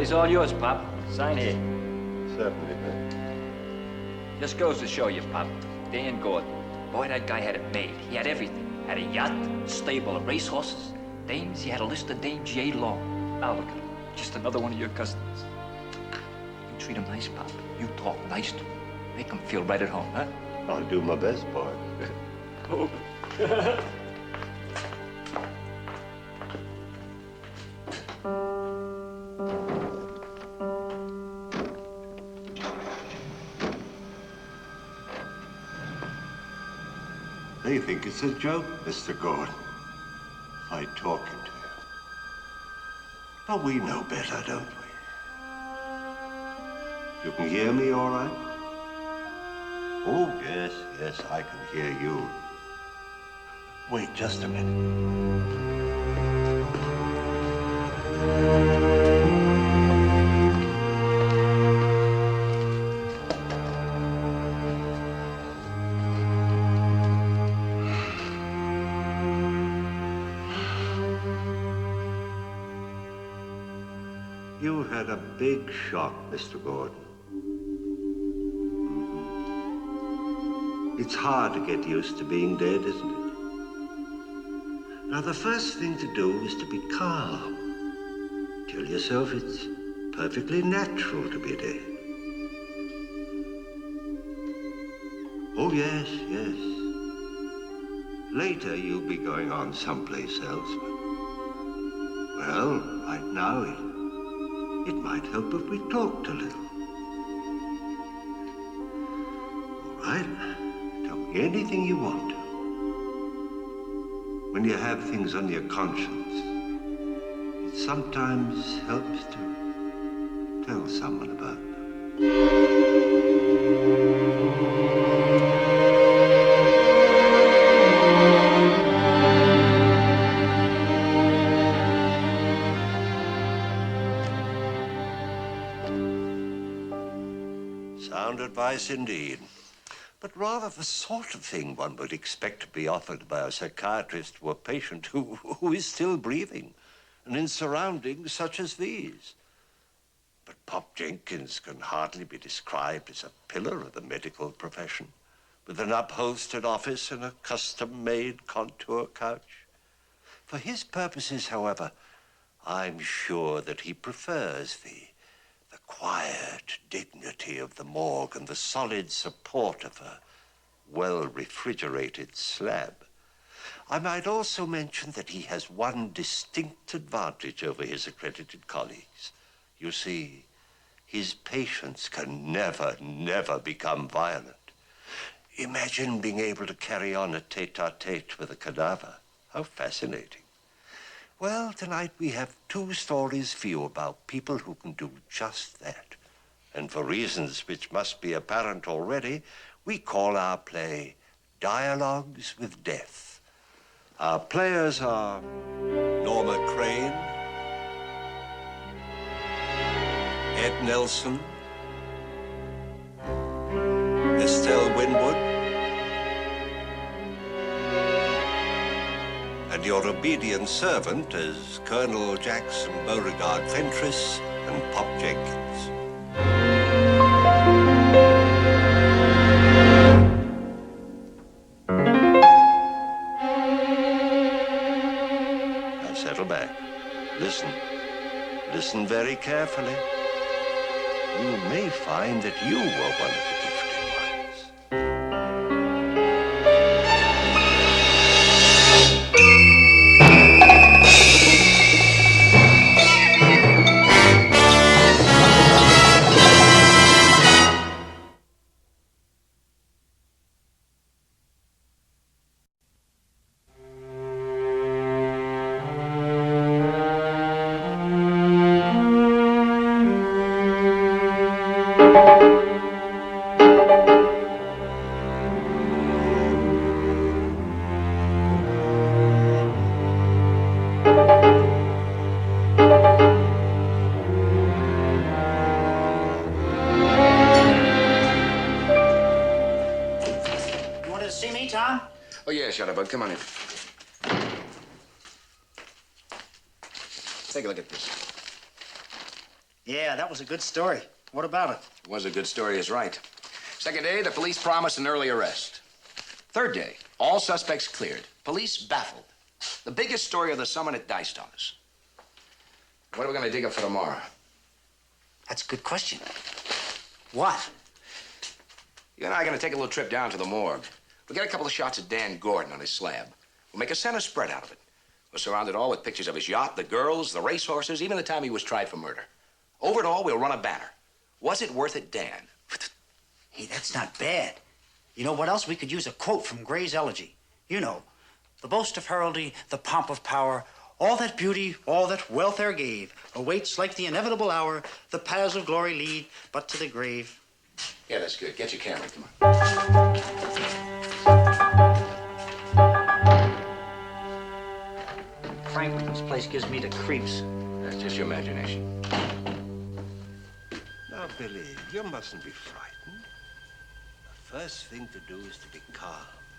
is all yours, Pop. Sign here. Certainly, Ben. Just goes to show you, Pop. Dan Gordon. Boy, that guy had it made. He had everything. Had a yacht, stable of racehorses. Dames, he had a list of dames yay long. Now look at him. Just another one of your customers. You treat him nice, Pop. You talk nice to him. Make him feel right at home, huh? I'll do my best, boy. Oh. They think it's a joke, Mr. Gordon. I talking to you. But we know better, don't we? You can hear me all right? Oh, yes, yes, I can hear you. Wait just a minute. You had a big shock, Mr. Gordon. It's hard to get used to being dead, isn't it? Now, the first thing to do is to be calm. Tell yourself it's perfectly natural to be dead. Oh, yes, yes. Later, you'll be going on someplace else. Well, right now, it might help if we talked a little. All right? Tell me anything you want to. When you have things on your conscience, it sometimes helps to tell someone about them. Sound advice indeed. But rather the sort of thing one would expect to be offered by a psychiatrist to a patient who is still breathing, and in surroundings such as these. But Pop Jenkins can hardly be described as a pillar of the medical profession, with an upholstered office and a custom-made contour couch. For his purposes, however, I'm sure that he prefers the quiet dignity of the morgue and the solid support of a well-refrigerated slab. I might also mention that he has one distinct advantage over his accredited colleagues. You see, his patients can never become violent. Imagine being able to carry on a tete-a-tete with a cadaver. How fascinating. Well, tonight we have two stories for you about people who can do just that. And for reasons which must be apparent already, we call our play Dialogues with Death. Our players are Norma Crane, Ed Nelson, Estelle Winwood, and your obedient servant as Colonel Jackson Beauregard Fentress and Pop Jenkins. Now settle back. Listen. Listen very carefully. You may find that you were one of the gifted ones. Oh, yeah, Shutterbug, come on in. Take a look at this. Yeah, that was a good story. What about it? It was a good story, is right. Second day, the police promised an early arrest. Third day, all suspects cleared. Police baffled. The biggest story of the summer, and it diced on us. What are we going to dig up for tomorrow? That's a good question. What? You and I are going to take a little trip down to the morgue. We'll get a couple of shots of Dan Gordon on his slab. We'll make a center spread out of it. We'll surround it all with pictures of his yacht, the girls, the racehorses, even the time he was tried for murder. Over it all, we'll run a banner. Was it worth it, Dan? Hey, that's not bad. You know what else? We could use a quote from Gray's Elegy. You know, the boast of heraldry, the pomp of power, all that beauty, all that wealth e'er gave, awaits like the inevitable hour, the paths of glory lead but to the grave. Yeah, that's good. Get your camera, come on. Frankly, this place gives me the creeps. That's just your imagination. Now, Billy, you mustn't be frightened. The first thing to do is to be calm.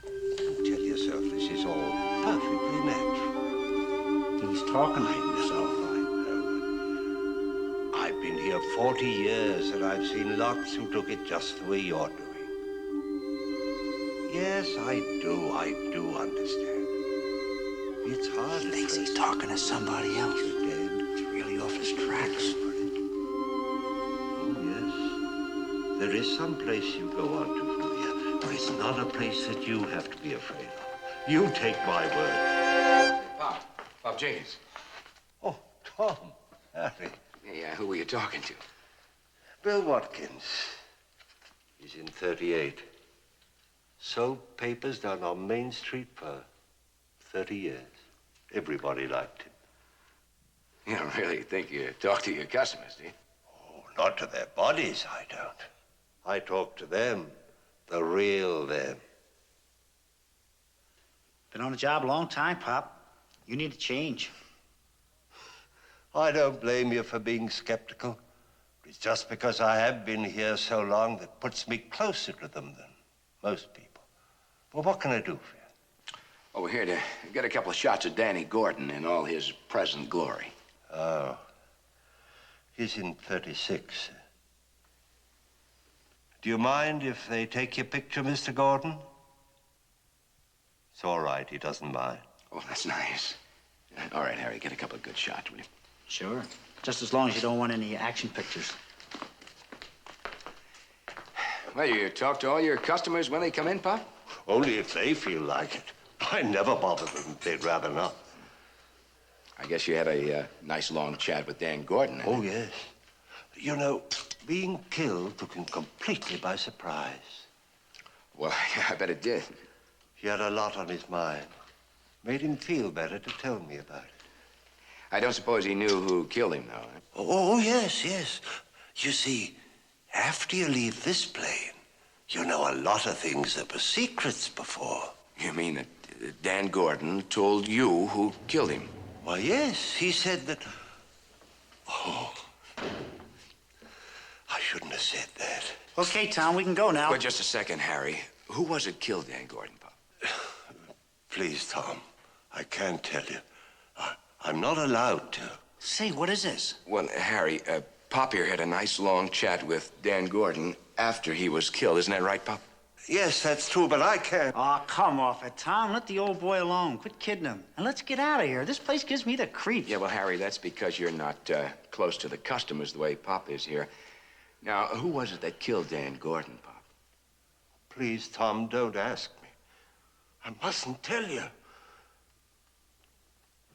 And tell yourself this is all perfectly natural. He's talking I know. I've been here 40 years, and I've seen lots who took it just the way you're doing. Yes, I do understand. It's hard. He thinks he's talking to somebody else. You're dead. He's really off his tracks. Oh, yes. There is some place you go on to from here, but it's not a place that you have to be afraid of. You take my word. Pop Jenkins. Oh, Tom. Harry. Yeah, who were you talking to? Bill Watkins. He's in 38. Sold papers down on Main Street for 30 years. Everybody liked him. You don't really think you talk to your customers, do you? Oh, not to their bodies, I don't. I talk to them, the real them. Been on the job a long time, Pop. You need to change. I don't blame you for being skeptical. It's just because I have been here so long that puts me closer to them than most people. Well, what can I do for you? Oh, we're here to get a couple of shots of Danny Gordon in all his present glory. Oh. He's in 36. Do you mind if they take your picture, Mr. Gordon? It's all right. He doesn't mind. Oh, that's nice. All right, Harry, get a couple of good shots, will you? Sure. Just as long as you don't want any action pictures. Well, you talk to all your customers when they come in, Pop? Only if they feel like it. I never bother them if they'd rather not. I guess you had a nice long chat with Dan Gordon. Oh, yes. You know, being killed took him completely by surprise. Well, I bet it did. He had a lot on his mind. Made him feel better to tell me about it. I don't suppose he knew who killed him, though. Oh, yes, yes. You see, after you leave this plane, you know a lot of things that were secrets before. You mean that Dan Gordon told you who killed him? Why, yes. He said that... Oh. I shouldn't have said that. Okay, Tom, we can go now. Well, just a second, Harry. Who was it killed Dan Gordon, Pop? Please, Tom. I can't tell you. I'm not allowed to. Say, what is this? Well, Harry, Pop here had a nice long chat with Dan Gordon after he was killed. Isn't that right, Pop? Yes, that's true, but I can't. Oh, come off it, Tom. Let the old boy alone. Quit kidding him. And let's get out of here. This place gives me the creeps. Yeah, well, Harry, that's because you're not close to the customers the way Pop is here. Now, who was it that killed Dan Gordon, Pop? Please, Tom, don't ask me. I mustn't tell you.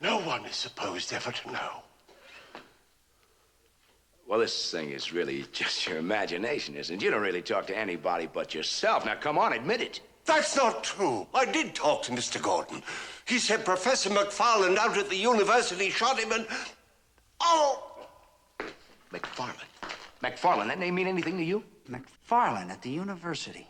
No one is supposed ever to know. Well, this thing is really just your imagination, isn't it? You don't really talk to anybody but yourself. Now, come on, admit it. That's not true. I did talk to Mr. Gordon. He said Professor McFarland out at the university shot him and... Oh! McFarland. McFarland, that name mean anything to you? McFarland at the university.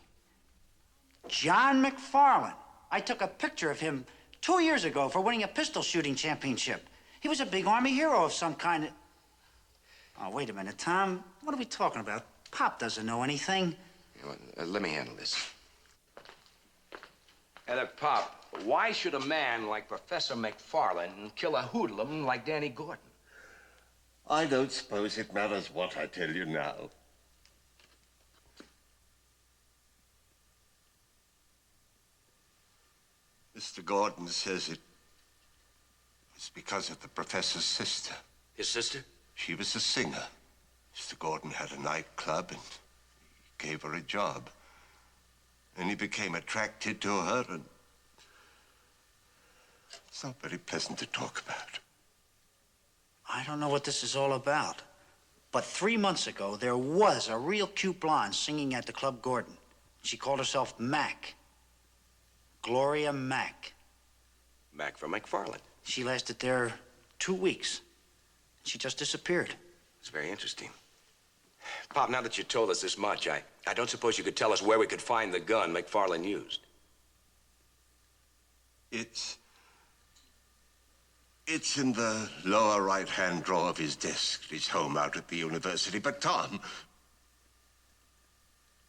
John McFarland. I took a picture of him 2 years ago for winning a pistol shooting championship. He was a big Army hero of some kind. Oh, wait a minute, Tom. What are we talking about? Pop doesn't know anything. You know what, let me handle this. Hey, look, Pop, why should a man like Professor McFarland kill a hoodlum like Danny Gordon? I don't suppose it matters what I tell you now. Mr. Gordon says it was because of the professor's sister. His sister? She was a singer. Mr. Gordon had a nightclub and he gave her a job. And he became attracted to her, and it's not very pleasant to talk about. I don't know what this is all about, but 3 months ago, there was a real cute blonde singing at the Club Gordon. She called herself Mac. Gloria Mac. Mac from McFarland. She lasted there 2 weeks. She just disappeared. It's very interesting. Pop, now that you told us this much, I don't suppose you could tell us where we could find the gun McFarland used. It's in the lower right-hand drawer of his desk at his home out at the university. But, Tom,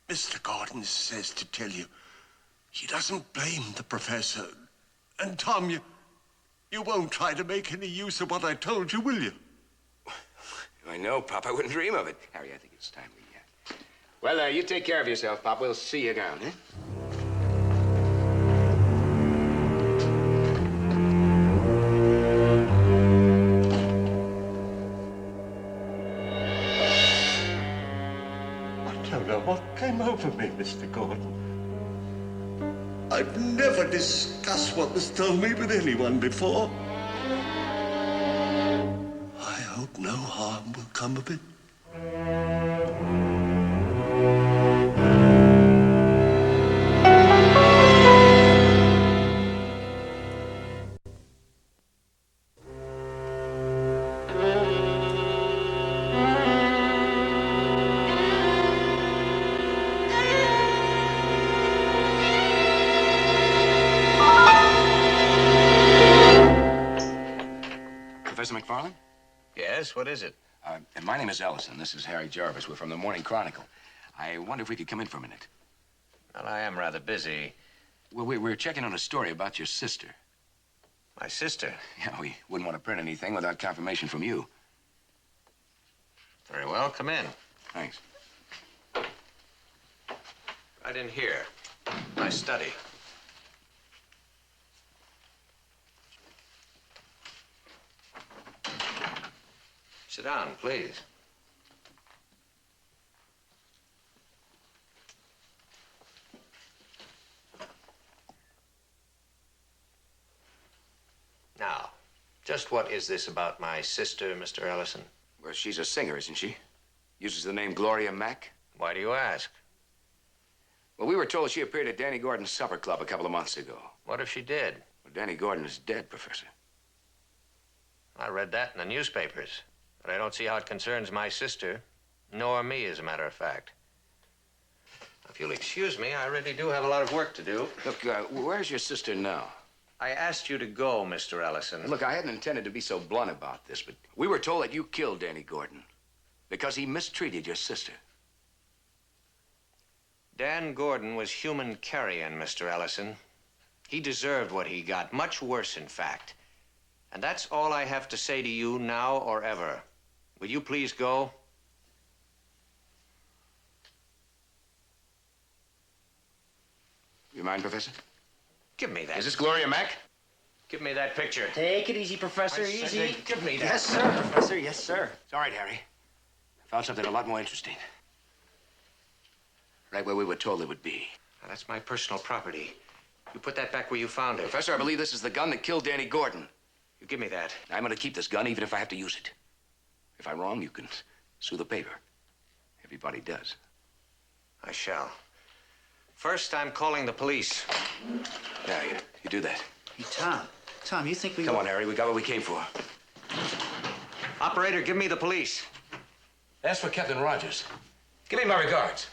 Mr. Gordon says to tell you he doesn't blame the professor. And, Tom, you won't try to make any use of what I told you, will you? I know, Pop. I wouldn't dream of it. Harry, I think it's time we... Well, you take care of yourself, Pop. We'll see you down, eh? I don't know what came over me, Mr. Gordon. I've never discussed what was told me with anyone before. I hope no harm will come of it. Professor McFarland? Yes, what is it? And my name is Ellison. This is Harry Jarvis. We're from the Morning Chronicle. I wonder if we could come in for a minute. Well, I am rather busy. Well, we're checking on a story about your sister. My sister? Yeah, we wouldn't want to print anything without confirmation from you. Very well, come in. Thanks. Right in here. My study. Sit down, please. Now, just what is this about my sister, Mr. Ellison? Well, she's a singer, isn't she? Uses the name Gloria Mac. Why do you ask? Well, we were told she appeared at Danny Gordon's supper club a couple of months ago. What if she did? Well, Danny Gordon is dead, Professor. I read that in the newspapers, but I don't see how it concerns my sister, nor me, as a matter of fact. If you'll excuse me, I really do have a lot of work to do. Look, where's your sister now? I asked you to go, Mr. Ellison. Look, I hadn't intended to be so blunt about this, but we were told that you killed Danny Gordon because he mistreated your sister. Dan Gordon was human carrion, Mr. Ellison. He deserved what he got, much worse, in fact. And that's all I have to say to you now or ever. Will you please go? You mind, Professor? Give me that. Is this Gloria Mac? Give me that picture. Take it easy, Professor, I said, easy. give me that. Yes, sir, Professor, yes, sir. It's all right, Harry. I found something a lot more interesting. Right where we were told it would be. Now, that's my personal property. You put that back where you found it. Professor, I believe this is the gun that killed Danny Gordon. You give me that. I'm going to keep this gun even if I have to use it. If I'm wrong, you can sue the paper. Everybody does. I shall. First, I'm calling the police. Yeah, you do that. Hey, Tom, you think we... Come on, Harry. We got what we came for. Operator, give me the police. Ask for Captain Rogers. Give me my regards.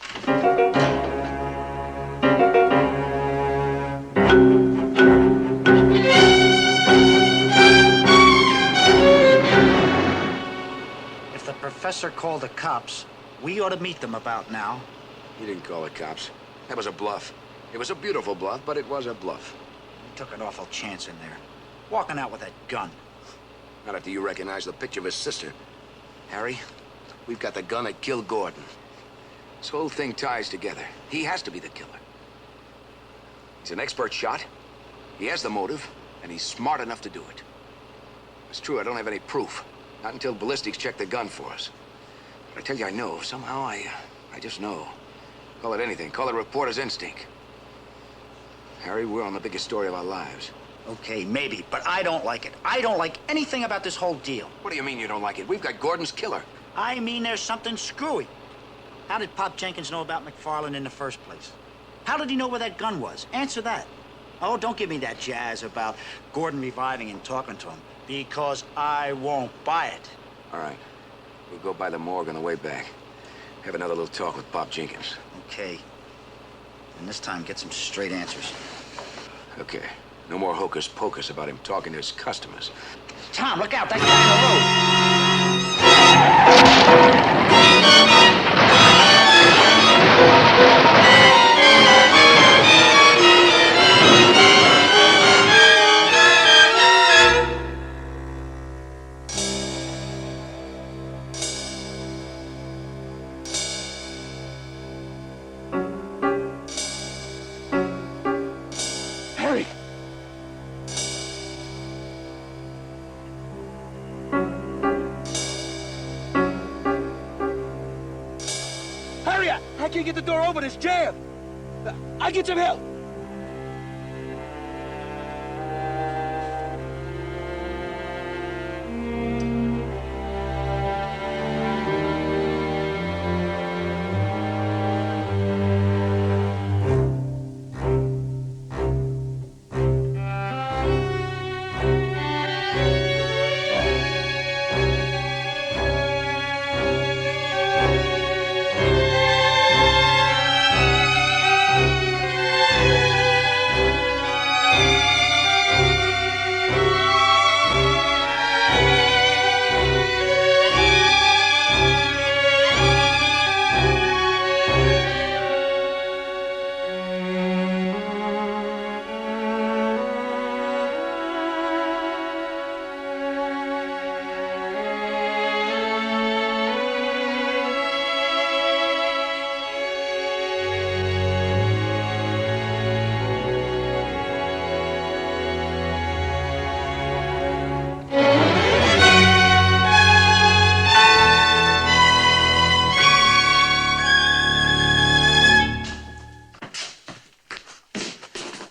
If the professor called the cops, we ought to meet them about now. He didn't call the cops. That was a bluff. It was a beautiful bluff, but it was a bluff. He took an awful chance in there. Walking out with that gun. Not after you recognize the picture of his sister. Harry, we've got the gun that killed Gordon. This whole thing ties together. He has to be the killer. He's an expert shot. He has the motive, and he's smart enough to do it. It's true, I don't have any proof. Not until ballistics check the gun for us. But I tell you, I know. Somehow, I just know. Call it anything. Call it reporter's instinct. Harry, we're on the biggest story of our lives. Okay, maybe, but I don't like it. I don't like anything about this whole deal. What do you mean you don't like it? We've got Gordon's killer. I mean, there's something screwy. How did Pop Jenkins know about McFarlane in the first place? How did he know where that gun was? Answer that. Oh, don't give me that jazz about Gordon reviving and talking to him, because I won't buy it. All right. We'll go by the morgue on the way back. Have another little talk with Pop Jenkins. Okay. And this time, get some straight answers. Okay. No more hocus pocus about him talking to his customers. Tom, look out! That guy in the road! Harry! Hurry up! I can't get the door open. It's jammed. I'll get some help.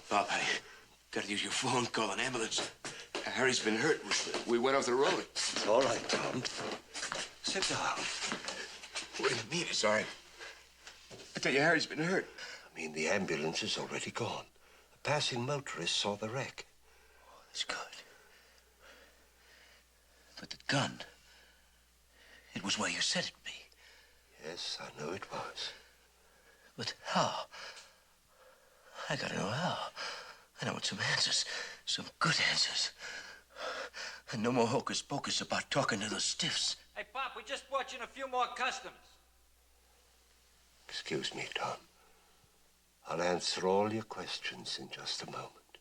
Bob, I gotta use your phone, call an ambulance. Harry's been hurt. We went off the road. It's all right, Tom. Sit down. What do you mean it's all right? I tell you, Harry's been hurt. I mean, the ambulance is already gone. A passing motorist saw the wreck. That's good. But the gun, it was where you said it'd be. Yes, I know it was. But how? I gotta know how. I want some answers. Some good answers. And no more hocus pocus about talking to those stiffs. Hey, Pop, we just brought in a few more customers. Excuse me, Tom. I'll answer all your questions in just a moment.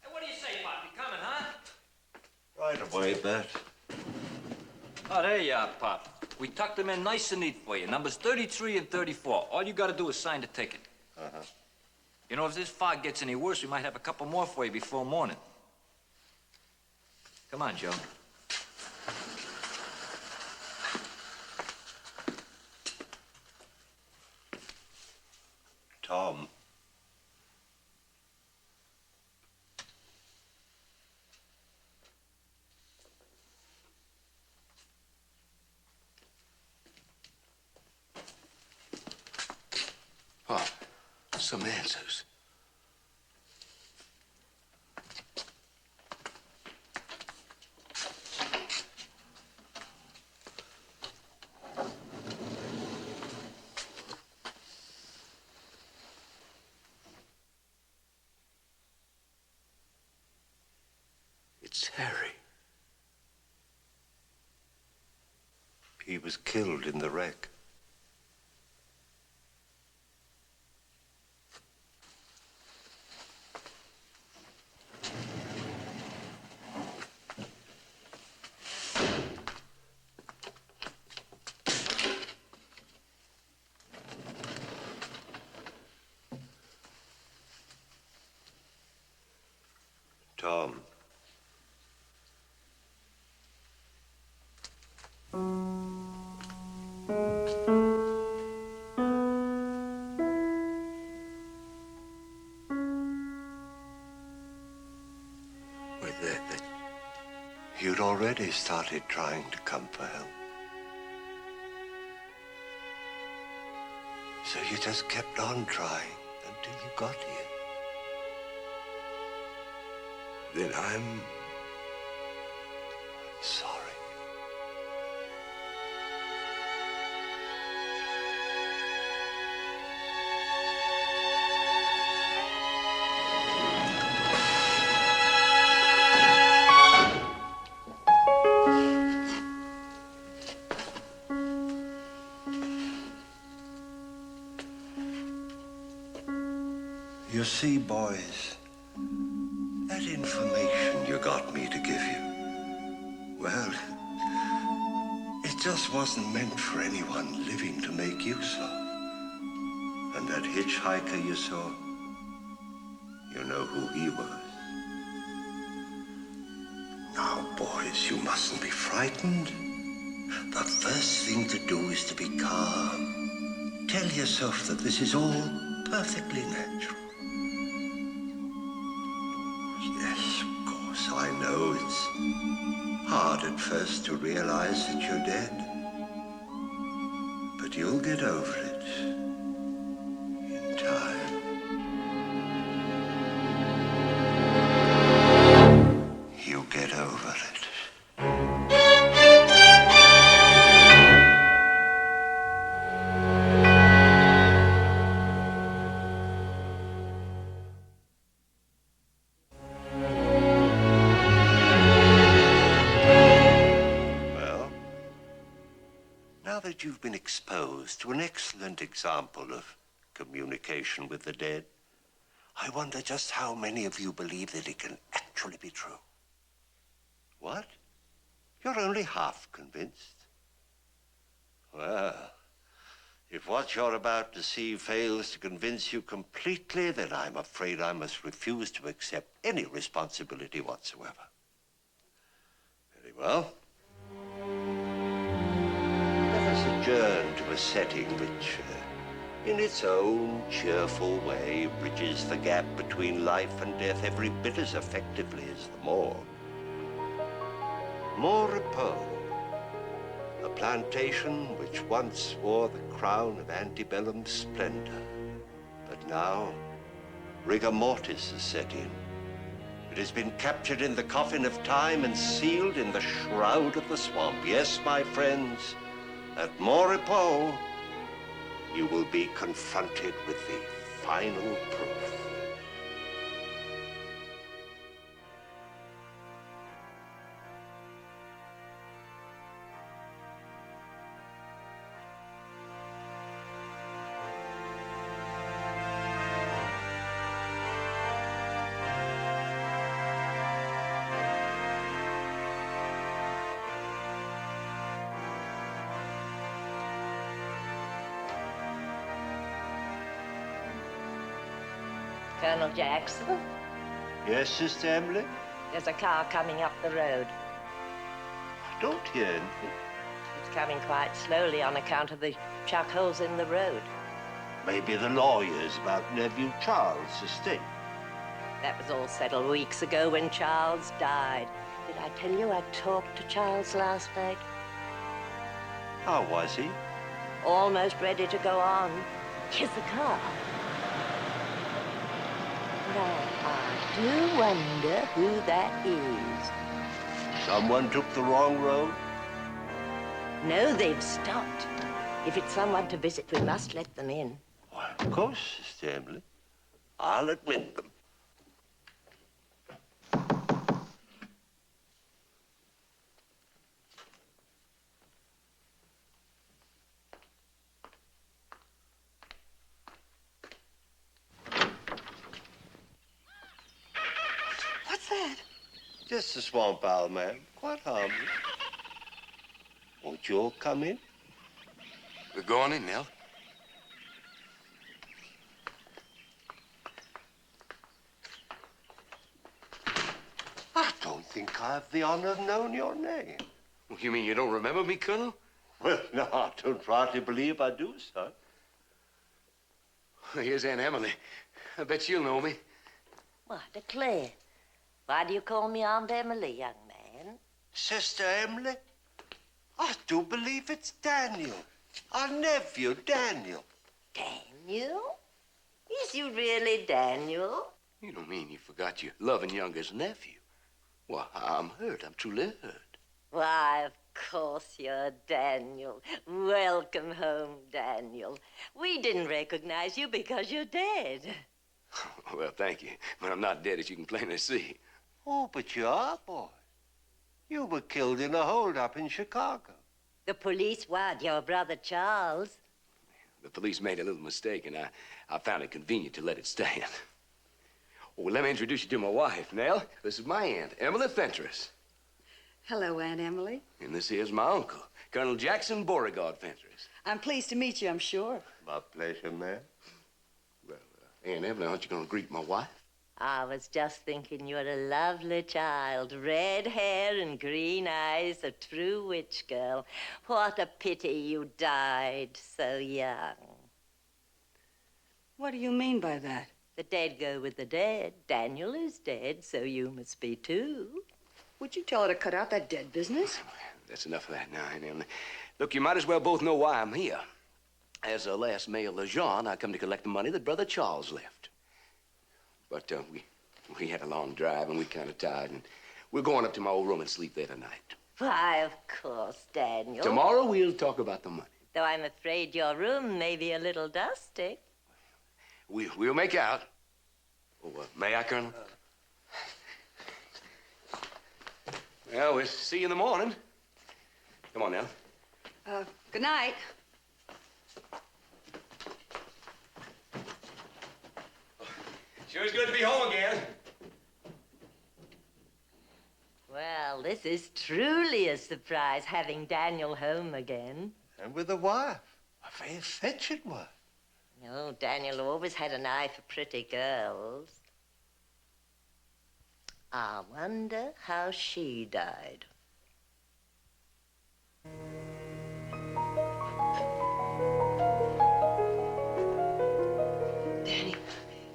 Hey, what do you say, Pop? You coming, huh? Right away, Bert. Oh, there you are, Pop. We tucked them in nice and neat for you. Numbers 33 and 34. All you gotta do is sign the ticket. Uh-huh. You know, if this fog gets any worse, we might have a couple more for you before morning. Come on, Joe. Tom. Oh, some answers. It's Harry. He was killed in the wreck. Tom. You'd already started trying to come for help. So you just kept on trying until you got here. Then I'm sorry. You see, boys, that information you got me to give you, well, it just wasn't meant for anyone living to make use of. And that hitchhiker you saw, you know who he was. Now, boys, you mustn't be frightened. The first thing to do is to be calm. Tell yourself that this is all perfectly natural. Yes, of course, I know it's hard at first to realize that you're dead. But you'll get over it in time. You get over it. Now that you've been exposed to an excellent example of communication with the dead, I wonder just how many of you believe that it can actually be true. What? You're only half convinced? Well, if what you're about to see fails to convince you completely, then I'm afraid I must refuse to accept any responsibility whatsoever. Very well. Let us adjourn to a setting which, in its own cheerful way, bridges the gap between life and death every bit as effectively as the morgue. More repose. A plantation which once wore the crown of antebellum splendor. But now, rigor mortis has set in. It has been captured in the coffin of time and sealed in the shroud of the swamp. Yes, my friends, at Maurepas, you will be confronted with the final proof. Colonel Jackson? Yes, Sister Emily? There's a car coming up the road. I don't hear anything. It's coming quite slowly on account of the chuck holes in the road. Maybe the lawyers about nephew Charles' estate. That was all settled weeks ago when Charles died. Did I tell you I talked to Charles last night? How was he? Almost ready to go on. Here's the car. Now, I do wonder who that is. Someone took the wrong road? No, they've stopped. If it's someone to visit, we must let them in. Well, of course, Sister Emily. I'll admit them. What's that? Just a swamp owl, ma'am. Quite harmless. Won't you all come in? We're going in, Nell. think I have the honor of knowing your name. Well, you mean you don't remember me, Colonel? Well, no, I don't rightly believe I do, son. Here's Aunt Emily. I bet she'll know me. Why, declare. Why do you call me Aunt Emily, young man? Sister Emily, I do believe it's Daniel. Our nephew, Daniel. Daniel? Is you really Daniel? You don't mean you forgot your loving youngest nephew? Well, I'm hurt. I'm truly hurt. Why, of course you're Daniel. Welcome home, Daniel. We didn't recognize you because you're dead. Well, thank you. But I'm not dead, as you can plainly see. Oh, but you are, boy. You were killed in a holdup in Chicago. The police want your brother Charles. The police made a little mistake, and I found it convenient to let it stand. Oh, well, let me introduce you to my wife, Nell. This is my aunt, Emily Fentress. Hello, Aunt Emily. And this here's my uncle, Colonel Jackson Beauregard Fentress. I'm pleased to meet you, I'm sure. My pleasure, ma'am. Well, Aunt Emily, aren't you going to greet my wife? I was just thinking you're a lovely child. Red hair and green eyes, a true witch girl. What a pity you died so young. What do you mean by that? The dead go with the dead. Daniel is dead, so you must be too. Would you tell her to cut out that dead business? That's enough of that now, Aunt Emily. Look, you might as well both know why I'm here. As the last male Lousiana, I come to collect the money that Brother Charles left. But we had a long drive, and we're kind of tired, and we're going up to my old room and sleep there tonight. Why, of course, Daniel. Tomorrow we'll talk about the money. Though I'm afraid your room may be a little dusty. We'll make out. Oh, may I, Colonel? Well, we'll see you in the morning. Come on, now. Good night. Sure is good to be home again. Well, this is truly a surprise, having Daniel home again. And with a wife. A very fetching one. No, Daniel always had an eye for pretty girls. I wonder how she died.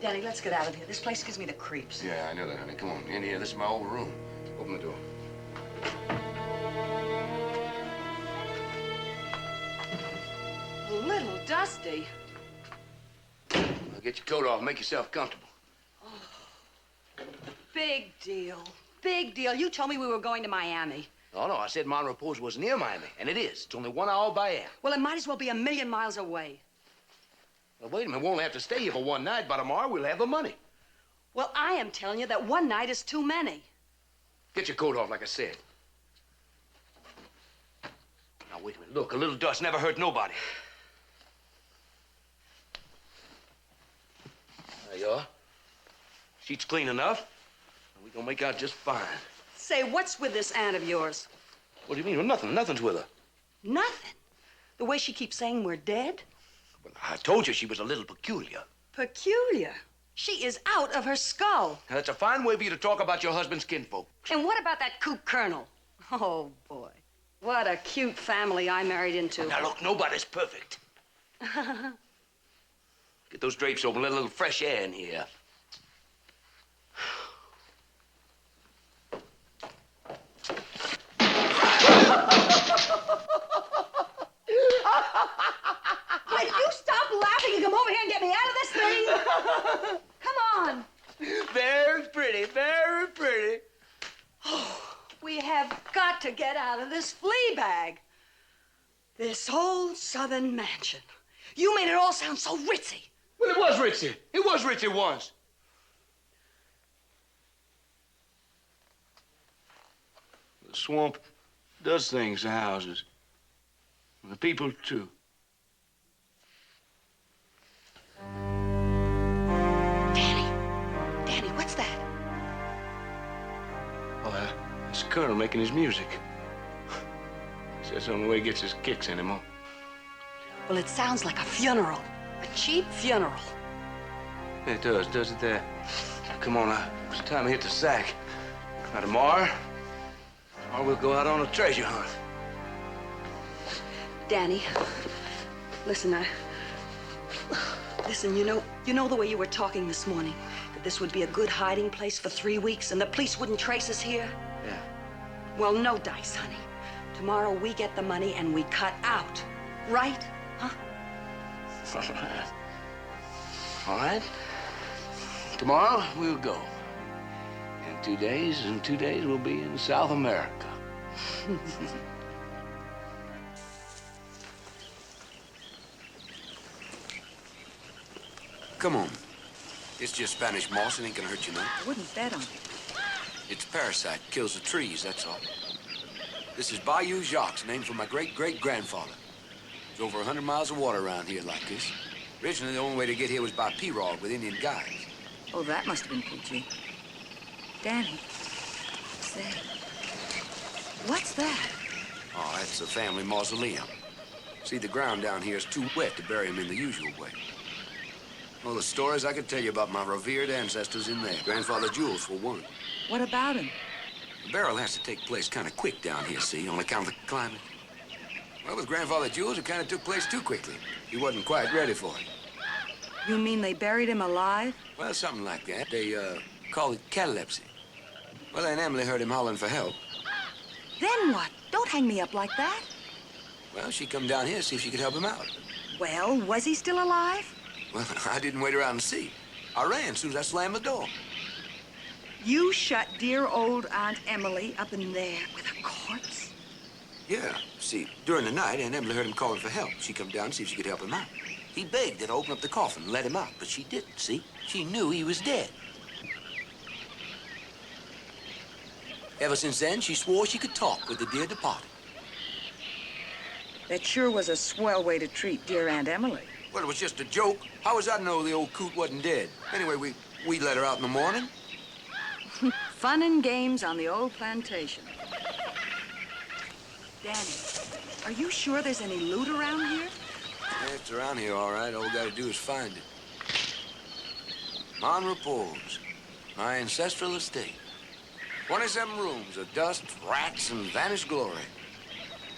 Danny, let's get out of here. This place gives me the creeps. Yeah, I know that, honey. Come on, in here. This is my old room. Open the door. A little dusty. Well, get your coat off and make yourself comfortable. Big deal. Big deal. You told me we were going to Miami. Oh, no, I said Montrepose was near Miami, and it is. It's only 1 hour by air. Well, it might as well be a million miles away. Well, wait a minute. We won't have to stay here for one night. By tomorrow, we'll have the money. Well, I am telling you that one night is too many. Get your coat off, like I said. Now, wait a minute. Look, a little dust never hurt nobody. There you are. Sheet's clean enough. We're gonna make out just fine. Say, what's with this aunt of yours? What do you mean? Well, nothing. Nothing's with her. Nothing. The way she keeps saying we're dead? Well, I told you she was a little peculiar. Peculiar. She is out of her skull. Now, that's a fine way for you to talk about your husband's kinfolk. And what about that coop colonel? Oh, boy. What a cute family I married into. Now, look, nobody's perfect. Get those drapes open. Let a little fresh air in here. Will you stop laughing and come over here and get me out of this thing? Come on. Very pretty, very pretty. We have got to get out of this flea bag. This whole southern mansion. You made it all sound so ritzy. Well, it was ritzy. It was ritzy once. The swamp does things to houses. And the people, too. Danny, what's that? Oh, that's the Colonel making his music. Says that's the only way he gets his kicks anymore. Well, it sounds like a funeral. A cheap funeral. It does it there? Come on, it's time to hit the sack. Now, tomorrow, Or we'll go out on a treasure hunt. Danny, listen, Listen, you know the way you were talking this morning, that this would be a good hiding place for 3 weeks and the police wouldn't trace us here? Yeah. Well, no dice, honey. Tomorrow we get the money and we cut out. Right? Huh? All right. All right. Tomorrow we'll go. In 2 days we'll be in South America. Come on. It's just Spanish moss. It ain't gonna hurt you none. I wouldn't bet on it. It's a parasite. Kills the trees, that's all. This is Bayou Juke, named for my great-great-grandfather. There's over 100 miles of water around here like this. Originally, the only way to get here was by pirogue with Indian guides. Oh, that must have been peachy. Danny, say, what's that? Oh, that's a family mausoleum. See, the ground down here is too wet to bury them in the usual way. Well, the stories I could tell you about my revered ancestors in there. Grandfather Jules, for one. What about him? The burial has to take place kind of quick down here, see, on account of the climate. Well, with Grandfather Jules, it kind of took place too quickly. He wasn't quite ready for it. You mean they buried him alive? Well, something like that. They, call it catalepsy. Well, Aunt Emily heard him hollering for help. Then what? Don't hang me up like that. Well, she come down here to see if she could help him out. Well, was he still alive? Well, I didn't wait around to see. I ran as soon as I slammed the door. You shut dear old Aunt Emily up in there with a corpse? Yeah. See, during the night, Aunt Emily heard him calling for help. She come down to see if she could help him out. He begged her to open up the coffin and let him out, but she didn't, see? She knew he was dead. Ever since then, she swore she could talk with the dear departed. That sure was a swell way to treat dear Aunt Emily. Well, it was just a joke. How was I to know the old coot wasn't dead? Anyway, we let her out in the morning. Fun and games on the old plantation. Danny, are you sure there's any loot around here? Yeah, it's around here, all right. All we gotta do is find it. Mon repose, my ancestral estate. 27 rooms of dust, rats, and vanished glory.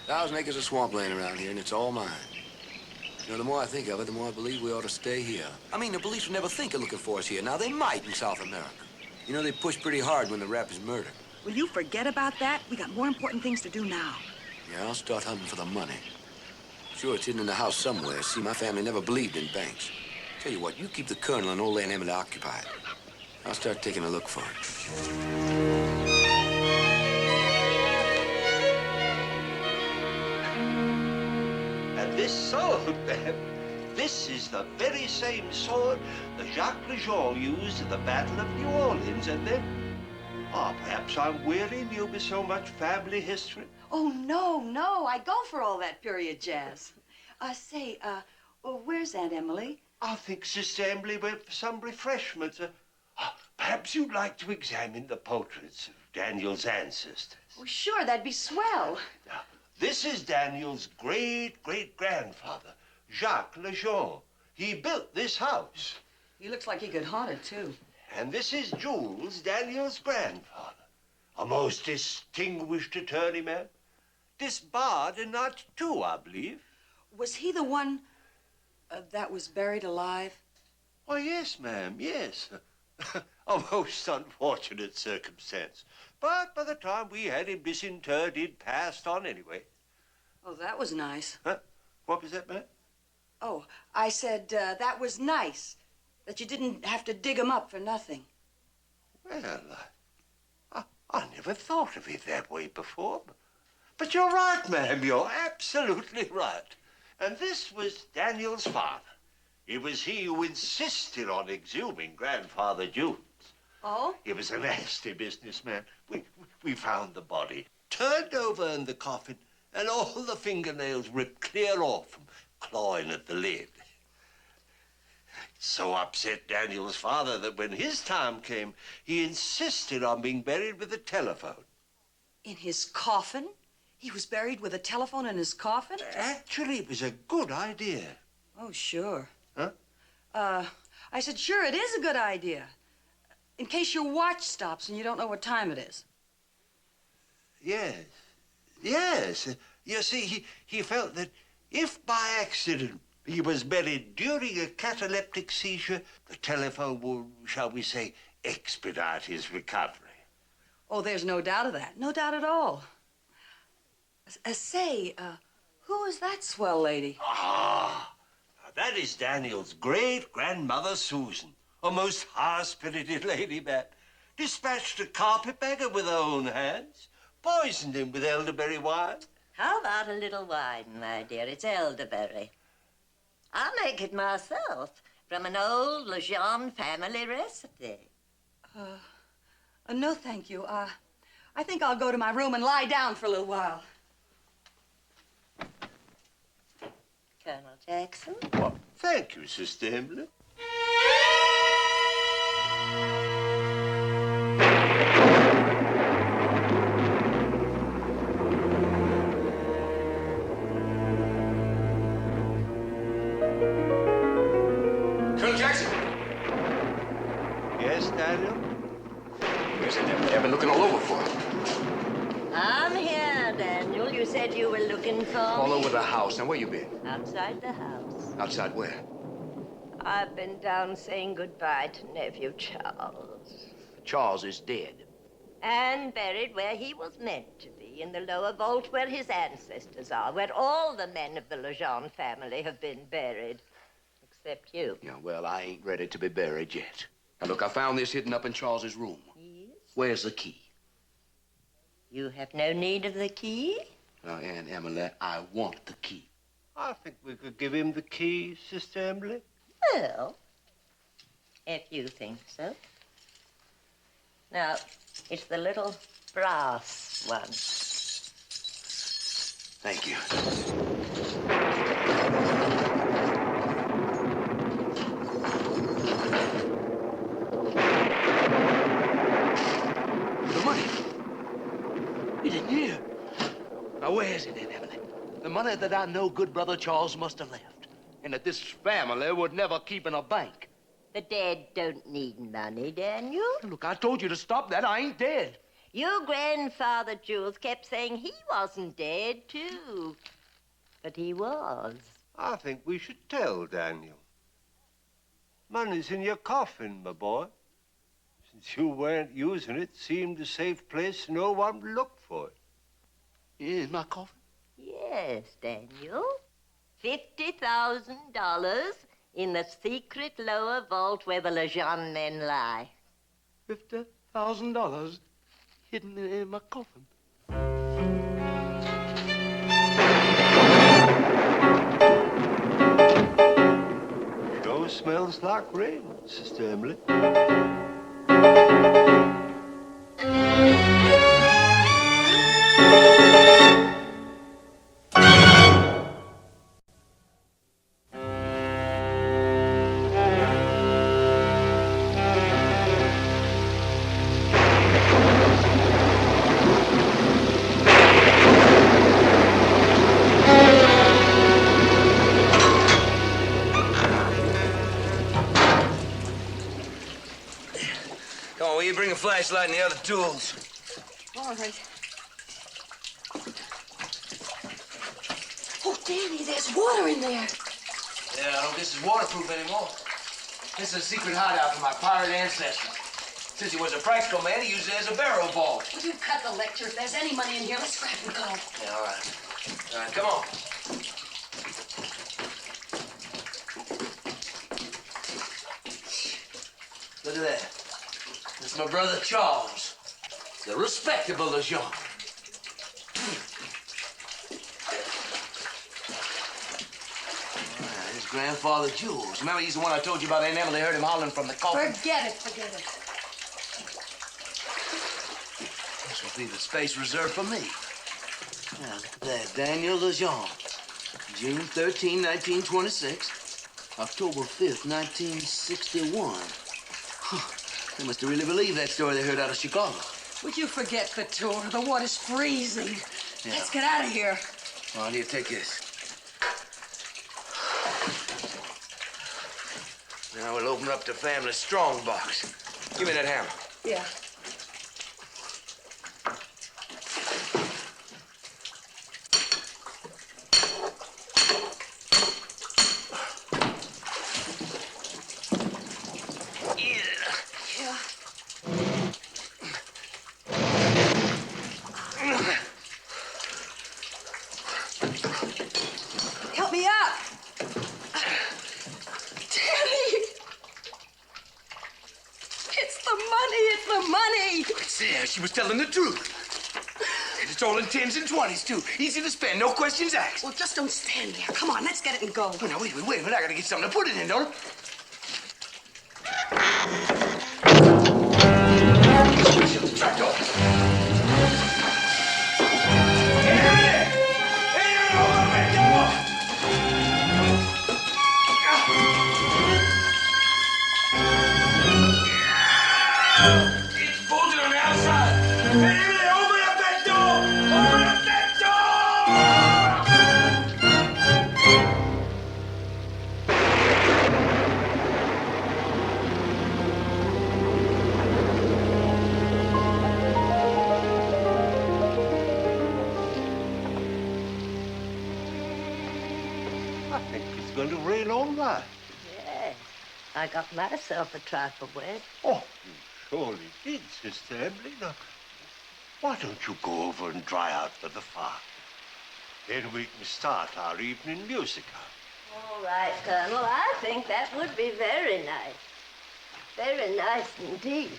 1,000 acres of swampland around here, and it's all mine. You know, the more I think of it, the more I believe we ought to stay here. I mean, the police would never think of looking for us here. Now, they might in South America. You know, they push pretty hard when the rap is murder. Will you forget about that? We got more important things to do now. Yeah, I'll start hunting for the money. Sure, it's hidden in the house somewhere. See, my family never believed in banks. Tell you what, you keep the Colonel and old Aunt Emily occupied. I'll start taking a look for it. And this sword, ma'am, this is the very same sword that Jacques Lejeune used at the Battle of New Orleans, and then... perhaps I'm wearying you with so much family history. Oh, no. I go for all that period jazz. Where's Aunt Emily? I think Sister Emily went for some refreshments. Perhaps you'd like to examine the portraits of Daniel's ancestors. Oh, sure, that'd be swell. Now, this is Daniel's great-great-grandfather, Jacques Lejeune. He built this house. He looks like he could haunt it, too. And this is Jules, Daniel's grandfather. A most distinguished attorney, man. Disbarred in '92, I believe. Was he the one that was buried alive? Why, yes, ma'am, yes. A most unfortunate circumstance. But by the time we had him disinterred, he'd passed on anyway. Oh, that was nice. Huh? What was that, ma'am? Oh, I said that was nice. That you didn't have to dig him up for nothing. Well, I never thought of it that way before. But you're right, ma'am. You're absolutely right. And this was Daniel's father. It was he who insisted on exhuming Grandfather Jules. Oh? It was a nasty business, man. We found the body, turned over in the coffin, and all the fingernails ripped clear off from clawing at the lid. It so upset Daniel's father that when his time came, he insisted on being buried with a telephone. In his coffin? He was buried with a telephone in his coffin? Actually, it was a good idea. Oh, sure. Huh? I said, sure, it is a good idea. In case your watch stops and you don't know what time it is. Yes. Yes. You see, he felt that if by accident he was buried during a cataleptic seizure, the telephone would, shall we say, expedite his recovery. Oh, there's no doubt of that. No doubt at all. Who is that swell lady? Ah, that is Daniel's great-grandmother, Susan. A most high-spirited lady, Matt. Dispatched a carpetbagger with her own hands. Poisoned him with elderberry wine. How about a little wine, my dear? It's elderberry. I'll make it myself from an old Lousiana family recipe. No, thank you. I think I'll go to my room and lie down for a little while. Colonel Jackson? Well, thank you, Sister Emily. Colonel Jackson! Yes, Daniel? Where's that devil? I've been looking all over for him. I'm here, Daniel. You said you were looking for All me. over the house. Now, where you been? Outside the house. Outside where? I've been down saying goodbye to nephew Charles. Charles is dead. And buried where he was meant to be, in the lower vault where his ancestors are, where all the men of the Lousiana family have been buried. Except you. Yeah, well, I ain't ready to be buried yet. Now, look, I found this hidden up in Charles's room. Yes? Where's the key? You have no need of the key? Now, Aunt Emily, I want the key. I think we could give him the key, Sister Emily. Well, if you think so. Now, it's the little brass one. Thank you. The money. It isn't here. Now, where is it, Aunt Emily? The money that I know good brother Charles must have left. And that this family would never keep in a bank. The dead don't need money, Daniel. Look, I told you to stop that. I ain't dead. Your grandfather, Jules, kept saying he wasn't dead, too. But he was. I think we should tell Daniel. Money's in your coffin, my boy. Since you weren't using it, seemed a safe place no one would look for it. Yeah, in my coffin? Yes, Daniel. $50,000 in the secret lower vault where the Lousiana men lie. $50,000 hidden in my coffin. Sure smells like rain, Sister Emily. Come on, will you bring a flashlight and the other tools? All right. Oh, Danny, there's water in there. Yeah, I don't think this is waterproof anymore. This is a secret hideout for my pirate ancestors. Since he was a practical man, he used it as a barrel vault. Would you cut the lecture? If there's any money in here, let's scrap and go. Yeah, all right. All right, come on. Look at that. That's my brother Charles. The respectable Lousiana. His grandfather Jules. Remember, he's the one I told you about. Aunt Emily heard him hollering from the coffin. Forget it. This will be the space reserved for me. Now, look at that. Daniel Lousiana. June 13, 1926. October 5th, 1961. Huh. They must have really believed that story they heard out of Chicago. Would you forget the tour? The water's freezing. Yeah. Let's get out of here. Well, here, take this. Now we'll open up the family strong box. Give me that hammer. Yeah. She was telling the truth. And it's all in 10s and 20s, too. Easy to spend, no questions asked. Well, just don't stand there. Come on, let's get it and go. Oh, now, wait a minute. I gotta get something to put it in, don't I? Shut the trap door. It's bolted on the outside. Hey, Emily, open up that door! Open up that I think it's going to rain all night. Yes. I got myself a trifle wet. Oh, you surely did, Sister Emily. Now, why don't you go over and dry out by the fire? Then we can start our evening musical. All right, Colonel. I think that would be very nice. Very nice indeed.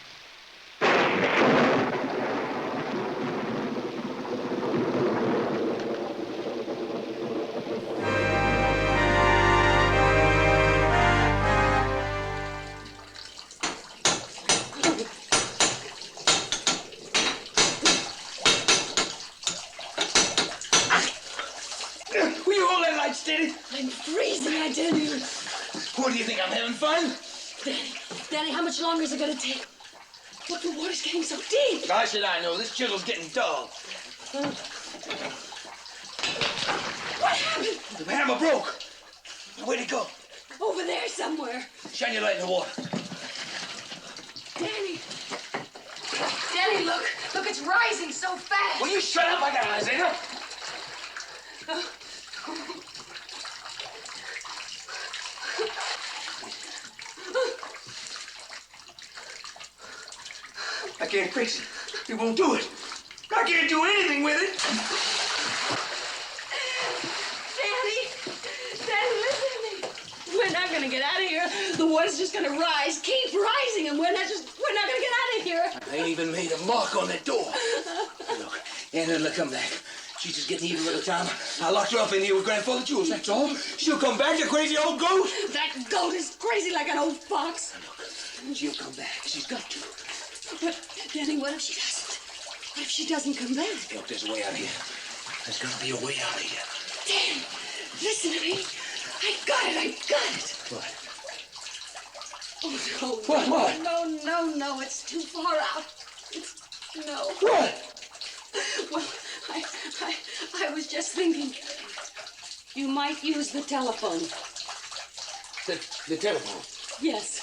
Will you hold that light steady? I'm freezing, I tell you. What do you think, I'm having fun? Danny, how much longer is it going to take? Look, the water's getting so deep. How should I know? This chisel's getting dull. What happened? The hammer broke. Where'd it go? Over there somewhere. Shine your light in the water. Danny. Danny, look. Look, it's rising so fast. Will you shut up? I got eyes, ain't I? I can't fix it. It won't do it. I can't do anything with it. Danny, listen to me. We're not gonna get out of here. The water's just gonna rise, keep rising, and we're not gonna get out of here. I ain't even made a mark on that door. Look, Anna come back. She's just getting even with the time. I locked her up in here with Grandfather Jules, that's all. She'll come back, the crazy old goat. That goat is crazy like an old fox. Look, she'll come back. She's got to. But, Danny, what if she doesn't? What if she doesn't come back? Look, there's a way out of here. There's gonna be a way out of here. Danny, listen to me. I got it. What? Oh, no. What? No, it's too far out. No. What? Well, I was just thinking, you might use the telephone. The telephone? Yes.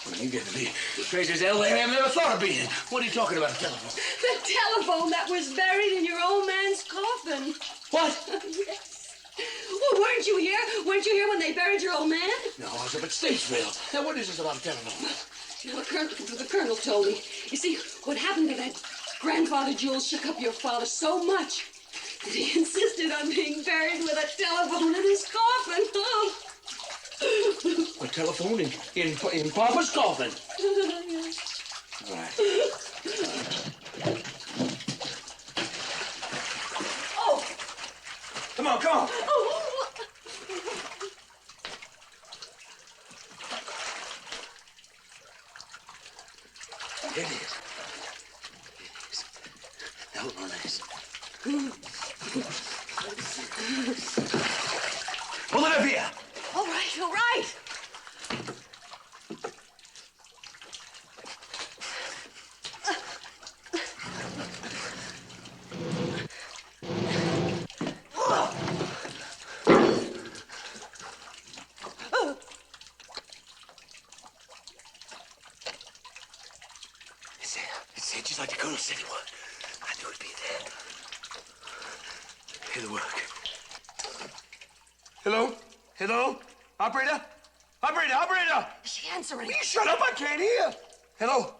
Well, you get to be the craziest hell I've ever thought of being. What are you talking about, a telephone? The telephone that was buried in your old man's coffin. What? Yes. Well, weren't you here? Weren't you here when they buried your old man? No, I was up at Statesville. Now, what is this about a telephone? You know, the colonel told me. You see, what happened to that Grandfather Jules shook up your father so much that he insisted on being buried with a telephone in his coffin. Oh. A telephone in Papa's coffin. All right. Oh. Come on. Oh. There it is. Now hold on this. Pull it up here. All right. It's there, just like the colonel said it would. I knew it'd be there. It'll work. Hello? Operator? Is she answering? Will you shut up? I can't hear. Hello,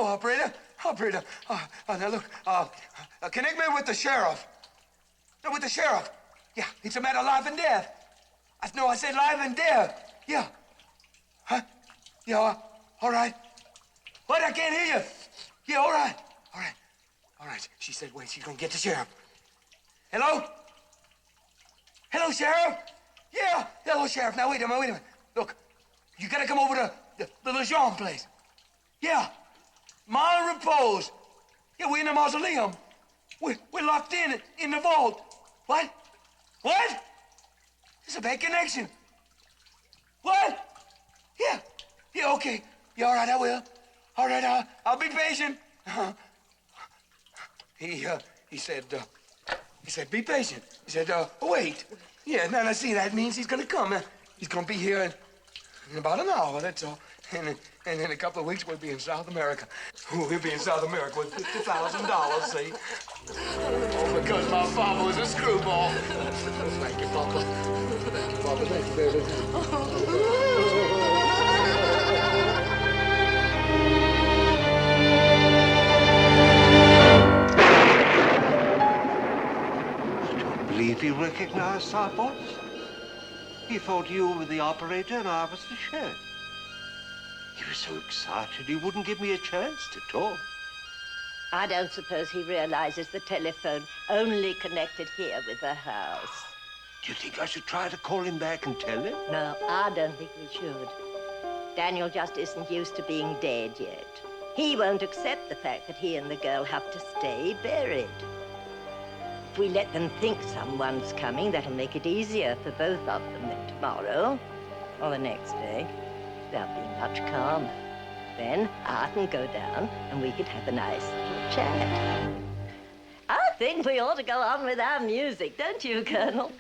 operator. Now look, connect me with the sheriff. No, with the sheriff. Yeah, it's a matter of life and death. I said life and death. Yeah. Huh? Yeah, all right. What? I can't hear you. Yeah, all right. All right. All right. She said, wait, she's gonna get the sheriff. Hello? Hello, Sheriff? Yeah. Hello, Sheriff. Now, wait a minute. Look, you gotta come over to the Lousiana place. Yeah. Mile Repose. Yeah, we're in the mausoleum. We're locked in the vault. What? What? It's a bad connection. What? Yeah. Yeah, okay. Yeah, all right, I will. All right, I'll be patient. He said, be patient. He said, wait. Yeah, now see, that means he's gonna come. He's gonna be here in about an hour, that's all. And in a couple of weeks, we'll be in South America. We'll be in South America with $50,000, see? Oh, because my father was a screwball. Thank you, Papa. Thank you, Papa. Thank you, baby. Believe he recognized our voice. He thought you were the operator and I was the sheriff. He was so excited he wouldn't give me a chance to talk. I don't suppose he realizes the telephone only connected here with the house. Do you think I should try to call him back and tell him? No, I don't think we should. Daniel just isn't used to being dead yet. He won't accept the fact that he and the girl have to stay buried. If we let them think someone's coming, that'll make it easier for both of them. Then tomorrow, or the next day, they'll be much calmer. Then I can go down and we could have a nice little chat. I think we ought to go on with our music, don't you, Colonel?